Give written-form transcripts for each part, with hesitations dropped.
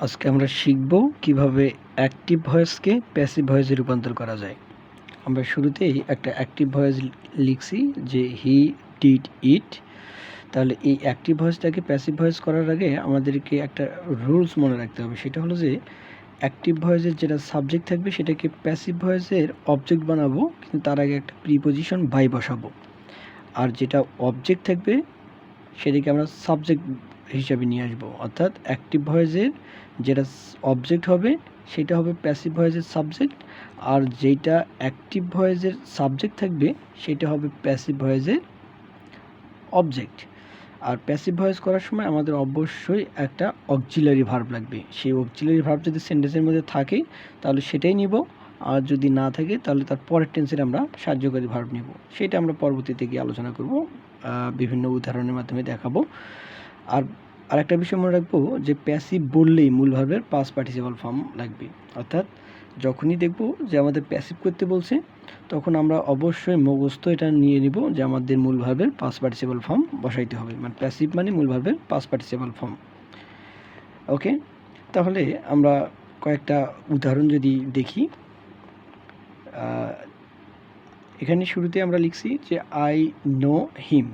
আজকে আমরা শিখব কিভাবে অ্যাক্টিভ ভয়েসকে প্যাসিভ ভয়েসে রূপান্তর করা যায়। আমরা শুরুতেই একটা অ্যাক্টিভ ভয়েস লিখছি যে হি ডিড ইট। তাহলে এই অ্যাক্টিভ ভয়েসটাকে প্যাসিভ ভয়েস করার আগে আমাদেরকে একটা রুলস মনে রাখতে হবে। সেটা হলো যে অ্যাক্টিভ ভয়েসের যেটা সাবজেক্ট থাকবে সেটাকে প্যাসিভ ভয়েসের অবজেক্ট বানাবো, কিন্তু তার আগে একটা প্রিপোজিশন বাই বসাবো। আর যেটা অবজেক্ট থাকবে সেটাকে আমরা সাবজেক্ট হিসাবে নিয়ে আসবো। অর্থাৎ অ্যাক্টিভ ভয়েসের যেটা অবজেক্ট হবে সেটা হবে প্যাসিভ ভয়েসের সাবজেক্ট, আর যেটা অ্যাক্টিভ ভয়েসের সাবজেক্ট থাকবে সেটা হবে প্যাসিভ ভয়েসের অবজেক্ট। আর প্যাসিভ ভয়েস করার সময় আমাদের অবশ্যই একটা অক্সিলারি ভার্ব লাগবে। সেই অক্সিলারি ভার্ব যদি সেন্টেন্সের মধ্যে থাকে তাহলে সেটাই নিব, আর যদি না থাকে তাহলে তার পরের টেন্সের আমরা সাহায্যকারী ভার্ব নিব। সেটা আমরা পরবর্তীতে গিয়ে আলোচনা করব, বিভিন্ন উদাহরণের মাধ্যমে দেখাবো। আর আরেকটা বিষয় মনে রাখবো যে প্যাসিভ বললেই মূল ভার্বের পাস্ট পার্টিসিপাল ফর্ম লাগবে। অর্থাৎ যখনই দেখব যে আমাদের প্যাসিভ করতে বলছে তখন আমরা অবশ্যই মুখস্থ এটা নিয়ে নিব যে আমাদের মূল ভার্বের পাস্ট পার্টিসিপাল ফর্ম বসাইতে হবে। মানে প্যাসিভ মানে মূল ভার্বের পাস্ট পার্টিসিপাল ফর্ম। ওকে, তাহলে আমরা কয়েকটা উদাহরণ যদি দেখি। এখানে শুরুতে আমরা লিখছি যে আই নো হিম।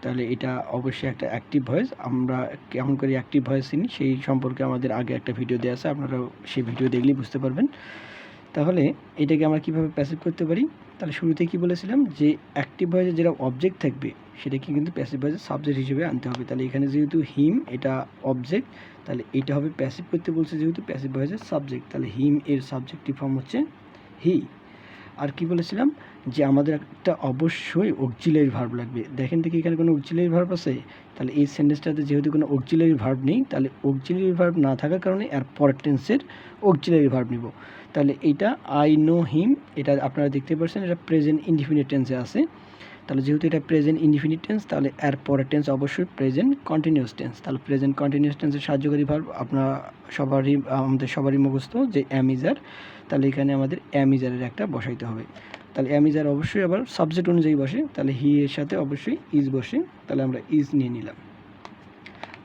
তাহলে এটা অবশ্যই একটা অ্যাক্টিভ ভয়েস। আমরা কেমন করে অ্যাক্টিভ ভয়েস চিনি সেই সম্পর্কে আমাদের আগে একটা ভিডিও দেওয়া আছে, আপনারা সেই ভিডিও দেখলেই বুঝতে পারবেন। তাহলে এটাকে আমরা কীভাবে প্যাসিভ করতে পারি? তাহলে শুরুতে কি বলেছিলাম যে অ্যাক্টিভ ভয়েসে যেটা অবজেক্ট থাকবে সেটাকে কিন্তু প্যাসিভ ভয়েসের সাবজেক্ট হিসেবে আনতে হবে। তাহলে এখানে যেহেতু হিম এটা অবজেক্ট, তাহলে এটা হবে প্যাসিভ করতে বলছে যেহেতু প্যাসিভ ভয়েসের সাবজেক্ট, তাহলে হিম এর সাবজেক্টিভ ফর্ম হচ্ছে হি। আর কি বলেছিলাম যে আমাদের একটা অবশ্যই অক্সিলারি ভার্ব লাগবে। দেখেন দেখি এখানে কোনো অক্সিলারি ভার্ব আছে? তাহলে এই সেন্টেন্সটাতে যেহেতু কোনো অক্সিলারি ভার্ব নেই, তাহলে অক্সিলারি ভার্ব না থাকার কারণে এর পরের টেন্সের অক্সিলারি ভার্ব নিব। তাহলে এইটা আই নো হিম, এটা আপনারা দেখতে পাচ্ছেন এটা প্রেজেন্ট ইনডিফিনিট টেন্সে আছে। তাহলে যেহেতু এটা প্রেজেন্ট ইনডিফিনিট টেন্স, তাহলে এর পরের টেন্স অবশ্যই প্রেজেন্ট কন্টিনিউয়াস টেন্স। তাহলে প্রেজেন্ট কন্টিনিউয়াস টেন্সের সাহায্যকারী ভার্ব আপনারা আমাদের সবারই মুখস্থ যে অ্যামিজার। তাহলে এখানে আমাদের অ্যামিজারের একটা বসাইতে হবে। তাহলে অ্যামিজার অবশ্যই আবার সাবজেক্ট অনুযায়ী বসে, তাহলে হি এর সাথে অবশ্যই ইজ বসে, তাহলে আমরা ইজ নিয়ে নিলাম।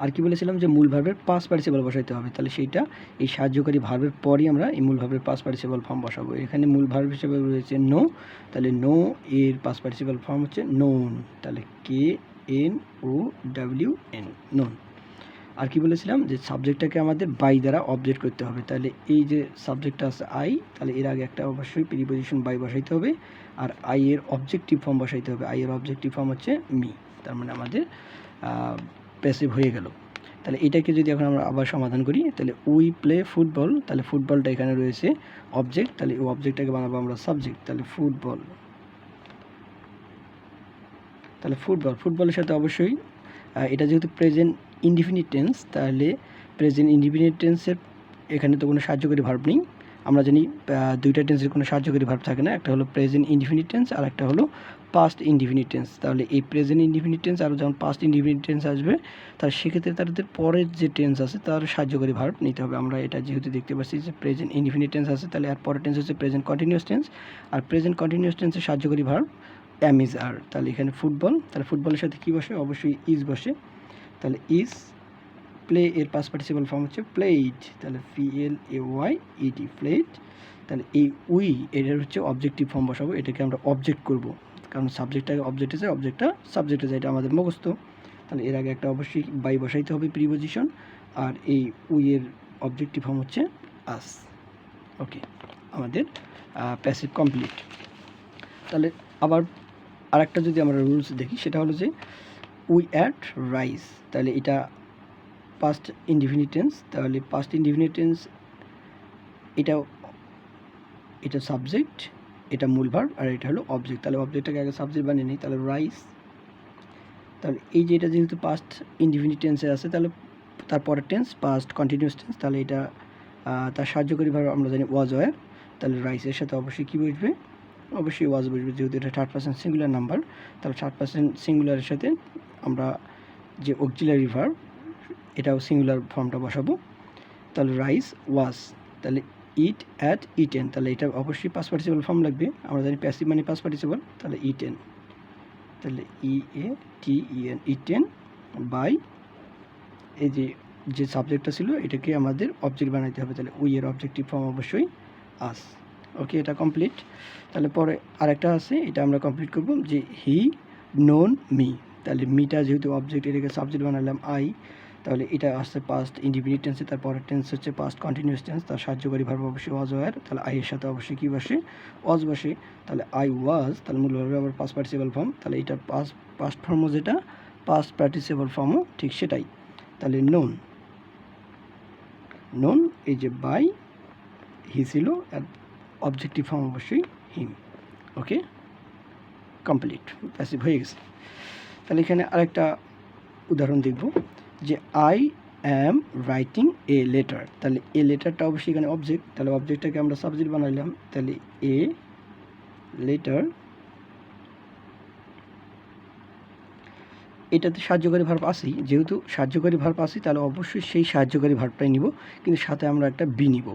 আর কি বলেছিলাম যে মূল ভার্বের পাস্ট পার্টিসিপাল বসাইতে হবে, তাহলে সেইটা এই সাহায্যকারী ভার্বের পরই আমরা এই মূল ভার্বের পাস্ট পার্টিসিপাল ফর্ম বসাবো। এখানে মূল ভার্ব হিসেবে রয়েছে নো, তাহলে নো এর পাস্ট পার্টিসিপাল ফর্ম হচ্ছে নোন, তাহলে K N O W N, known. আর কি বলেছিলাম যে সাবজেক্টটাকে আমাদের বাই দ্বারা অবজেক্ট করতে হবে। তাহলে এই যে সাবজেক্টটা আছে আই, তাহলে এর আগে একটা অবশ্যই প্রিপোজিশন বাই বসাইতে হবে, আর আই এর অবজেক্টিভ ফর্ম বসাইতে হবে। আই এর অবজেক্টিভ ফর্ম হচ্ছে মি, তার মানে আমাদের প্যাসিভ হয়ে গেল। তাহলে এটাকে যদি এখন আমরা আবার সমাধান করি, তাহলে উই প্লে ফুটবল, তাহলে ফুটবলটা এখানে রয়েছে অবজেক্ট, তাহলে ওই অবজেক্টটাকে বানাবো আমরা সাবজেক্ট, তাহলে ফুটবল। তাহলে ফুটবলের সাথে অবশ্যই এটা যেহেতু প্রেজেন্ট ইনডিফিনিট টেন্স, তাহলে প্রেজেন্ট ইনডিফিনিট টেন্সের এখানে তো কোনো সাহায্যকারী ভার্ব নেই। আমরা জানি দুইটা টেন্সের কোনো সাহায্যকারী ভার্ব থাকে না, একটা হলো প্রেজেন্ট ইনডিফিনিট টেন্স আর একটা হলো পাস্ট ইনডিফিনিট টেন্স। তাহলে এই প্রেজেন্ট ইনডিফিনিট টেন্স আর যখন পাস্ট ইনডিফিনিট টেন্স আসবে, তাহলে সেক্ষেত্রে তাদের পরের যে টেন্স আছে তার সাহায্যকারী ভার্ব নিতে হবে। আমরা এটা যেহেতু দেখতে পাচ্ছি যে প্রেজেন্ট ইনডিফিনিট টেন্স আছে, তাহলে আর পরের টেন্স হচ্ছে প্রেজেন্ট কন্টিনিউয়াস টেন্স, আর প্রেজেন্ট কন্টিনিউয়াস টেন্সের সাহায্যকারী ভার্ব অ্যামিজ আর। তাহলে এখানে ফুটবল, তাহলে ফুটবলের সাথে কী বসে? অবশ্যই ইজ বসে, তাহলে ইজ। প্লে এর পাস্ট পার্টিসিপাল ফর্ম হচ্ছে প্লেইড, তাহলে PLAYED প্লেইড। তাহলে এই উই এটার হচ্ছে অবজেক্টিভ ফর্ম বসাবো, এটাকে আমরা অবজেক্ট করব, কারণ সাবজেক্টটাকে অবজেক্টে যায়, অবজেক্টটা সাবজেক্টে যায়, এটা আমাদের মুখস্থ। তাহলে এর আগে একটা অবশ্যই বাই বসাইতে হবে প্রিপোজিশন, আর এই উই এর অবজেক্টিভ ফর্ম হচ্ছে আস। ওকে, আমাদের প্যাসিভ কমপ্লিট। তাহলে আবার আরেকটা যদি আমরা রুলস দেখি, সেটা হলো যে উই অ্যাট রাইস, তাহলে এটা পাস্ট ইনডিফিনিট টেন্স, তাহলে পাস্ট ইনডিফিনিট টেন্স এটা সাবজেক্ট, এটা মূল ভার্ব, আর এটা হলো অবজেক্ট। তাহলে অবজেক্টটাকে আগে সাবজেক্ট বানিয়ে নিই, তাহলে রাইস। তাহলে এই যে এটা যেহেতু পাস্ট ইনডিফিনিট টেন্সে আছে, তাহলে তার পরের টেন্স পাস্ট কন্টিনিউয়াস টেন্স, তাহলে এটা তার সাহায্যকারী ভার্ব আমরা জানি ওয়াজ ওয়্যার। তাহলে রাইসের সাথে অবশ্যই কী বসবে? অবশ্যই ওয়াজ বসবে, যেহেতু এটা থার্ড পারসন সিঙ্গুলার নাম্বার। তাহলে থার্ড পারসন সিঙ্গুলারের সাথে আমরা যে অক্সিলারি ভার্ব এটাও সিঙ্গুলার ফর্মটা বসাবো। তাহলে রাইস ওয়াজ, তাহলে ইট অ্যাট ইটেন, তাহলে এটা অবশ্যই পাস্ট পার্টিসিপাল ফর্ম লাগবে। আমরা জানি প্যাসিভ মানে পাস্ট পার্টিসিপাল, তাহলে ইটেন, তাহলে EATEN ইটেন বাই এই যে যে সাবজেক্টটা ছিল এটাকে আমাদের অবজেক্ট বানাইতে হবে, তাহলে উই এর অবজেক্টিভ ফর্ম অবশ্যই আস। ওকে, এটা কমপ্লিট। তাহলে পরে আরেকটা আছে, এটা আমরা কমপ্লিট করব যে হি নোন মি, তাহলে মিটা যেহেতু অবজেক্ট এটাকে সাবজেক্ট বানালাম আই, তাহলে এটা আসছে পাস্ট ইনডিফিনিট টেন্সে, তারপরের টেন্স হচ্ছে পাস্ট কন্টিনিউয়াস টেন্স, তার সাহায্যকারী ভার্ব অবশ্যই ওয়াজ ওয়্যার, তাহলে আই এর সাথে অবশ্যই কী বসে, ওয়াজ বসে, তাহলে আই ওয়াজ, তাহলে মূল ভার্বে আবার পাস্ট পার্টিসিপাল ফর্ম, তাহলে এটার পাস্ট ফর্মও যেটা পাস্ট পার্টিসিপাল ফর্মও ঠিক সেটাই, তাহলে নোন নোন এই যে বাই হি ছিল, আর অবজেক্টিভ ফর্ম অবশ্যই হিম। ওকে, কমপ্লিট, প্যাসিভ হয়ে গেছে। তাহলে এখানে আরেকটা উদাহরণ দেখব যে I am writing a letter, তাহলে এ লেটারটা অবশ্যই এখানে অবজেক্ট, তাহলে অবজেক্টটাকে আমরা সাবজেক্ট বানাইলাম, তাহলে এ লেটার, এটাতে সাহায্যকারী ভার্ব আসেই, যেহেতু সাহায্যকারী ভার্ব আসে তাহলে অবশ্যই সেই সাহায্যকারী ভার্বটাই নিব, কিন্তু সাথে আমরা একটা বি নিব।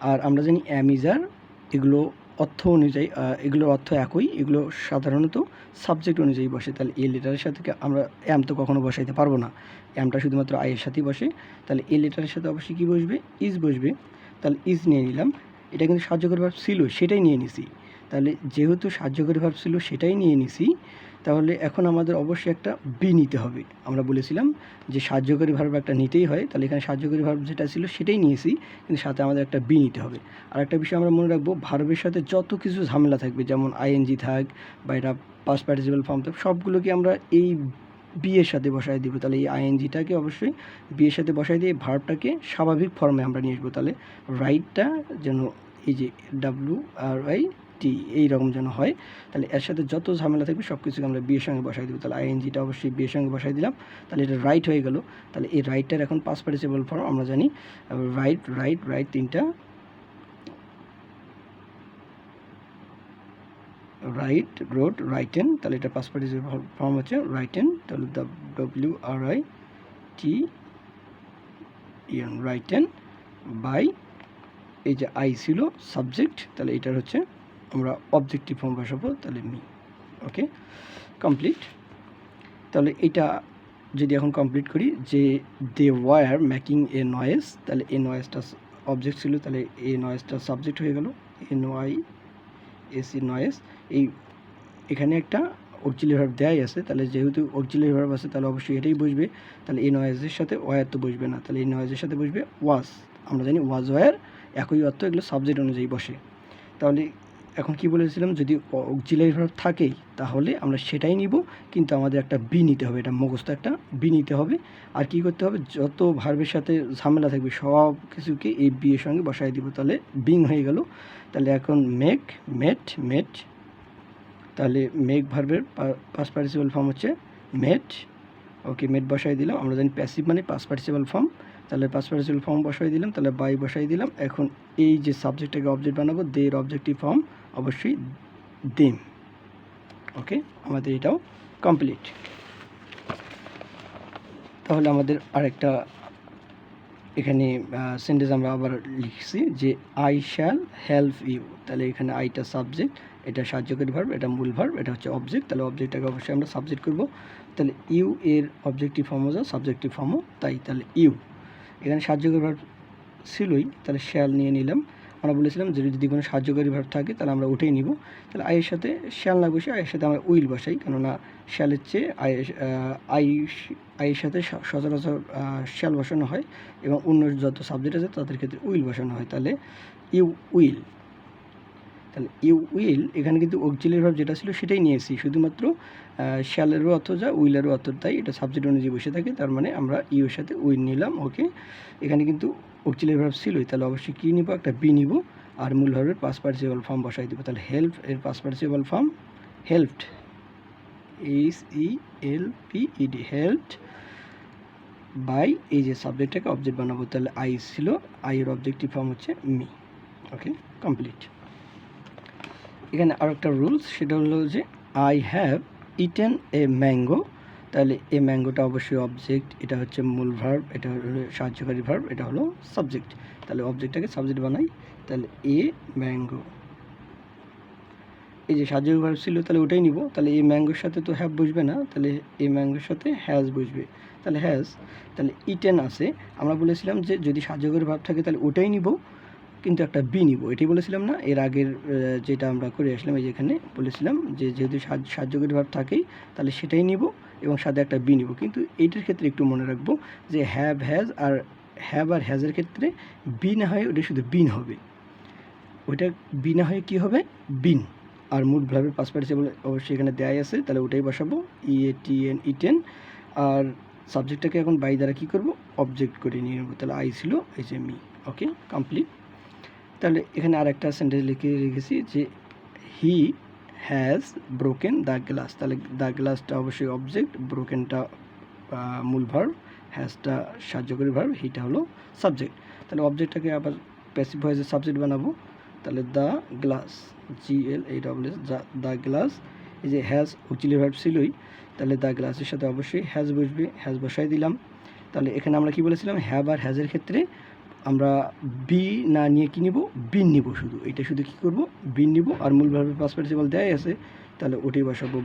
আর আমরা জানি অ্যাম ইজ আর, এগুলো অর্থ অনুযায়ী এগুলোর অর্থ একই, এগুলো সাধারণত সাবজেক্ট অনুযায়ী বসে, তাহলে এ লেটারের সাথে আমরা অ্যাম তো কখনো বসাইতে পারবো না, অ্যামটা শুধুমাত্র আই এর সাথেই বসে, তাহলে এ লেটারের সাথে অবশ্যই কী বসবে, ইজ বসবে, তাহলে ইজ নিয়ে নিলাম। এটা কিন্তু সাহায্যকারী ভার্ব ছিল সেটাই নিয়ে নিছি, তাহলে যেহেতু সাহায্যকারী ভার্ব ছিল সেটাই নিয়ে নিছি, তাহলে এখন আমাদের অবশ্যই একটা বি নিতে হবে। আমরা বলেছিলাম যে সাহায্যকারী ভার্ব একটা নিতেই হয়, তাহলে এখানে সাহায্যকারী ভার্ব যেটা ছিল সেটাই নিয়েছি, কিন্তু সাথে আমাদের একটা বি নিতে হবে। আর একটা বিষয় আমরা মনে রাখবো, ভার্বের সাথে যত কিছু ঝামেলা থাকবে, যেমন আইএনজি থাক বা এটা পাস্ট পার্টিসিপাল ফর্ম থাক, সবগুলোকে আমরা এই বি এর সাথে বসাই দিব, তাহলে এই আইএনজিটাকে অবশ্যই বি এর সাথে বসাই দিয়ে ভার্বটাকে স্বাভাবিক ফর্মে আমরা নিয়ে আসবো, তাহলে রাইটটা যেন এই যে WRI টি এইরকম যেন হয়, তাহলে এর সাথে যত ঝামেলা থাকবে সব কিছুকে আমরা বিয়ের সঙ্গে বসাই দেবো, তাহলে আইএনজিটা অবশ্যই বিয়ের সঙ্গে বসাই দিলাম, তাহলে এটা রাইট হয়ে গেল। তাহলে এই রাইটটার এখন পাস্ট পার্টিসিপাল ফর্ম আমরা জানি রাইট রাইট রাইট, তিনটা রাইট রোড রাইটেন, তাহলে এটা পাস্ট পার্টিসিপাল ফর্ম হচ্ছে রাইটেন, তাহলে WRITEN রাইটেন বাই, এই যে আই ছিল সাবজেক্ট, তাহলে এটার হচ্ছে আমরা অবজেক্টিভ ফর্ম বসাবো, তাহলে মি। ওকে, কমপ্লিট। তাহলে এটা যদি এখন কমপ্লিট করি যে they were making a noise, তাহলে এ নয়েজটা অবজেক্ট ছিল, তাহলে এ নয়েজটা সাবজেক্ট হয়ে গেল, NOISE নয়েজ। এই এখানে একটা অক্সিলারি ভার্ব দেয়াই আছে, তাহলে যেহেতু অক্সিলারি ভার্ব আছে তাহলে অবশ্যই এটাই বসবে, তাহলে এই নয়েজের সাথে ওয়ার তো বসবে না, তাহলে এই নয়েজের সাথে বসবে ওয়াজ, আমরা জানি ওয়াজ ওয়ার একই অর্থ, এগুলো সাবজেক্ট অনুযায়ী বসে। তাহলে এখন কি বলেছিলাম, যদি অক্সিলারি ভার্ব থাকেই তাহলে আমরা সেটাই নিব, কিন্তু আমাদের একটা বি নিতে হবে, এটা মুখস্থ একটা বি নিতে হবে। আর কি করতে হবে, যত ভার্বের সাথে ঝামেলা থাকবে সব কিছুকে এই বি এর সঙ্গে বসাই দিব, তাহলে বিং হয়ে গেল। তাহলে এখন মেক, মেট, মেট, তাহলে মেক ভার্বের পাস্ট পার্টিসিপাল ফর্ম হচ্ছে মেট। ওকে, মেট বসাই দিলাম, আমরা জানি প্যাসিভ মানে পাস্ট পার্টিসিপাল ফর্ম, তাহলে পাস্ট পার্টিসিপাল ফর্ম বসাই দিলাম, তাহলে বাই বসাই দিলাম। এখন এই যে সাবজেক্টটাকে অবজেক্ট বানাবো, দের অবজেক্টিভ ফর্ম অবশ্যই দেম। ওকে, আমাদের এটাও কমপ্লিট। তাহলে আমাদের আরেকটা এখানে সেন্টেন্স আমরা আবার লিখছি যে আই শ্যাল হেল্প ইউ, তাহলে এখানে আইটা সাবজেক্ট, এটা সাহায্যকারী ভার্ব, এটা মূল ভার্ব, এটা হচ্ছে অবজেক্ট, তাহলে অবজেক্টটাকে অবশ্যই আমরা সাবজেক্ট করব, তাহলে ইউ এর অবজেক্টিভ ফর্মও যা সাবজেক্টিভ ফর্মও তাই, তাহলে ইউ এখানে সাহায্যকারী ভার্ব ছিলই, তাহলে শ্যাল নিয়ে নিলাম। আমরা বলেছিলাম যে যদি কোনো সাহায্যকারী ভার্ব থাকে তাহলে আমরা ওটাই নিব, তাহলে আইয়ের সাথে শ্যাল না বসে আইয়ের সাথে আমরা উইল বসাই, কেননা শ্যালের চেয়ে আইয়ের সাথে সচরাচর শ্যাল বসানো হয়, এবং অন্য যত সাবজেক্ট আছে তাদের ক্ষেত্রে উইল বসানো হয়, তাহলে ইউ উইল। তাহলে ইউ উইল এখানে কিন্তু অক্সিলারি ভার্ব যেটা ছিল সেটাই নিয়েছি, শুধুমাত্র শ্যালেরও অর্থ যা উইলেরও অর্থ তাই, এটা সাবজেক্ট অনুযায়ী বসে থাকে, তার মানে আমরা ইউর সাথে উইল নিলাম। ওকে, এখানে কিন্তু অক্সিলারি ভার্ব ছিলই, তাহলে অবশ্যই কী নিব, একটা বি নিব, আর মূল ভার্বের পাস্ট পার্টিসিপাল ফর্ম বসাই দেবো, তাহলে হেল্প এর past participle form helped, HELPED, helped by, এই যে সাবজেক্টটাকে অবজেক্ট বানাবো, তাহলে আই ছিল, আই এর অবজেক্টিভ ফর্ম হচ্ছে মি। ওকে, কমপ্লিট। এখানে আর একটা রুলস, সেটা হলো যে I have eaten a mango, তাহলে এ ম্যাঙ্গোটা অবশ্যই অবজেক্ট, এটা হচ্ছে মূল ভার্ব, এটা হলো সাহায্যকারী ভার্ব, এটা হলো সাবজেক্ট, তাহলে অবজেক্টটাকে সাবজেক্ট বানাই, তাহলে এ ম্যাঙ্গো, এই যে সাহায্যকারী ভার্ব ছিল তাহলে ওটাই নিব। তাহলে এই ম্যাঙ্গোর সাথে তো হ্যাভ বসবে না, তাহলে এই ম্যাঙ্গোর সাথে হ্যাজ বসবে। তাহলে হ্যাজ, তাহলে ইটেন আছে। আমরা বলেছিলাম যে যদি সাহায্যকারী ভার্ব থাকে তাহলে ওটাই নিব, কিন্তু একটা বি নিব, এটাই বলেছিলাম না এর আগের যেটা আমরা করে আসলাম। এই যে এখানে বলেছিলাম যে যেহেতু সাহায্যকারী ভার্ব থাকেই তাহলে সেটাই নিব এবং সাথে একটা বি নিব। কিন্তু এইটার ক্ষেত্রে একটু মনে রাখবো যে হ্যাভ হ্যাজ আর হ্যাভ আর হ্যাজের ক্ষেত্রে বি না হয় ওটা শুধু বিন হবে, ওইটা বি না হয়ে কী হবে, বিন। আর মূল ভার্বের পাস্ট পার্টিসিপল অবশ্যই এখানে দেয়াই আছে, তাহলে ওটাই বসাবো ইএটিএন ইটেন। আর সাবজেক্টটাকে এখন বাই দ্বারা কী করবো, অবজেক্ট করে নিয়ে নেবো। তাহলে আই ছিল এই যে মি। ওকে, কমপ্লিট। তাহলে এখানে আর একটা সেন্টেন্স লিখে রেখেছি যে he has broken the glass. তাহলে দ্য গ্লাসটা অবশ্যই অবজেক্ট, ব্রোকেনটা মূল ভার্ব, হ্যাজটা সাহায্যকারী ভার্ব, হিটা হলো সাবজেক্ট। তাহলে অবজেক্টটাকে আবার প্যাসিভ ভয়েসে সাবজেক্ট বানাবো। তাহলে the glass, GLASS, the glass. এই যে হ্যাজ অক্সিলিয়ারি ভার্ব ছিলই, তাহলে দ্য গ্লাসের সাথে অবশ্যই হ্যাজ বসবে, হ্যাজ বসাই দিলাম। তাহলে এখানে আমরা কি বলেছিলাম, হ্যাভ আর হ্যাজের ক্ষেত্রে আমরা বি না নিয়ে কী নিব, বিন নিব। শুধু এটা শুধু কী করব, বিন নিব। আর মূল ভার্বের পাস্ট পার্টিসিপল দেয়াই আছে, তাহলে ওটাই বসাবো